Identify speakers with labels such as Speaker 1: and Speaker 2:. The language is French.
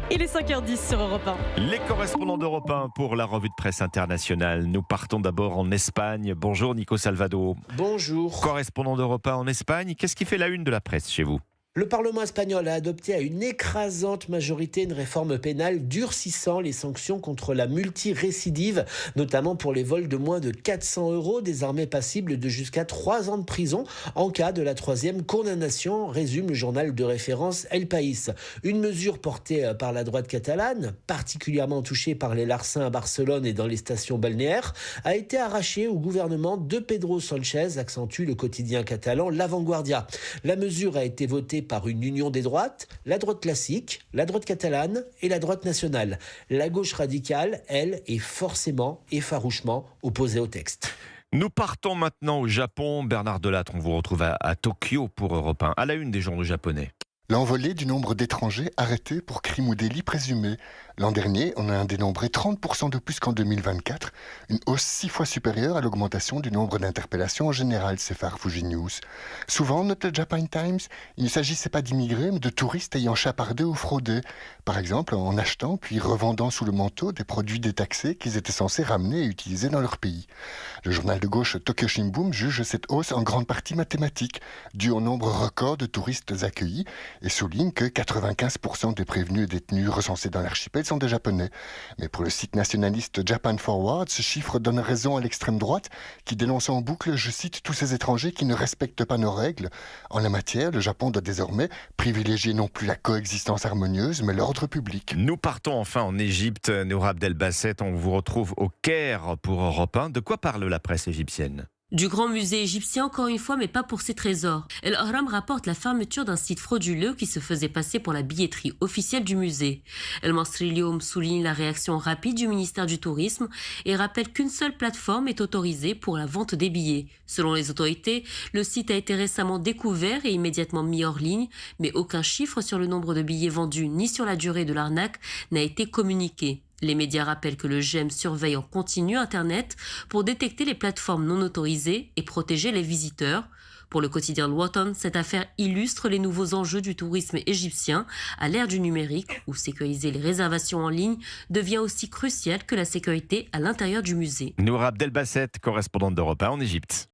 Speaker 1: Il est 5h10 sur Europe 1.
Speaker 2: Les correspondants d'Europe 1 pour la revue de presse internationale. Nous partons d'abord en Espagne. Bonjour Nico Salvado.
Speaker 3: Bonjour.
Speaker 2: Correspondant d'Europe 1 en Espagne. Qu'est-ce qui fait la une de la presse chez vous ?
Speaker 3: Le Parlement espagnol a adopté à une écrasante majorité une réforme pénale durcissant les sanctions contre la multirécidive, notamment pour les vols de moins de 400 €, désormais passibles de jusqu'à 3 ans de prison en cas de la troisième condamnation, résume le journal de référence El País. Une mesure portée par la droite catalane, particulièrement touchée par les larcins à Barcelone et dans les stations balnéaires, a été arrachée au gouvernement de Pedro Sánchez, accentue le quotidien catalan La Vanguardia. La mesure a été votée par une union des droites, la droite classique, la droite catalane et la droite nationale. La gauche radicale, elle, est forcément et farouchement opposée au texte.
Speaker 2: Nous partons maintenant au Japon. Bernard Delattre, on vous retrouve à Tokyo pour Europe 1. À la une des journaux japonais.
Speaker 4: L'envolée du nombre d'étrangers arrêtés pour crime ou délit présumé. L'an dernier, on a dénombré 30% de plus qu'en 2024, une hausse 6 fois supérieure à l'augmentation du nombre d'interpellations en général, s'effare Fuji News. Souvent, note le Japan Times, il ne s'agissait pas d'immigrés, mais de touristes ayant chapardé ou fraudé. Par exemple, en achetant puis revendant sous le manteau des produits détaxés qu'ils étaient censés ramener et utiliser dans leur pays. Le journal de gauche Tokyo Shimbun juge cette hausse en grande partie mathématique, due au nombre record de touristes accueillis, et souligne que 95% des prévenus et détenus recensés dans l'archipel sont des Japonais. Mais pour le site nationaliste Japan Forward, ce chiffre donne raison à l'extrême droite qui dénonce en boucle, je cite, tous ces étrangers qui ne respectent pas nos règles. En la matière, le Japon doit désormais privilégier non plus la coexistence harmonieuse, mais l'ordre public.
Speaker 2: Nous partons enfin en Égypte. Noura Abdelbasset, on vous retrouve au Caire pour Europe 1. De quoi parle la presse égyptienne ?
Speaker 5: Du grand musée égyptien encore une fois, mais pas pour ses trésors. El Ahram rapporte la fermeture d'un site frauduleux qui se faisait passer pour la billetterie officielle du musée. El Masrilium souligne la réaction rapide du ministère du Tourisme et rappelle qu'une seule plateforme est autorisée pour la vente des billets. Selon les autorités, le site a été récemment découvert et immédiatement mis hors ligne, mais aucun chiffre sur le nombre de billets vendus ni sur la durée de l'arnaque n'a été communiqué. Les médias rappellent que le GEM surveille en continu Internet pour détecter les plateformes non autorisées et protéger les visiteurs. Pour le quotidien Watan, cette affaire illustre les nouveaux enjeux du tourisme égyptien à l'ère du numérique, où sécuriser les réservations en ligne devient aussi crucial que la sécurité à l'intérieur du musée.
Speaker 2: Noura Abdelbasset, correspondante d'Europe 1 en Égypte.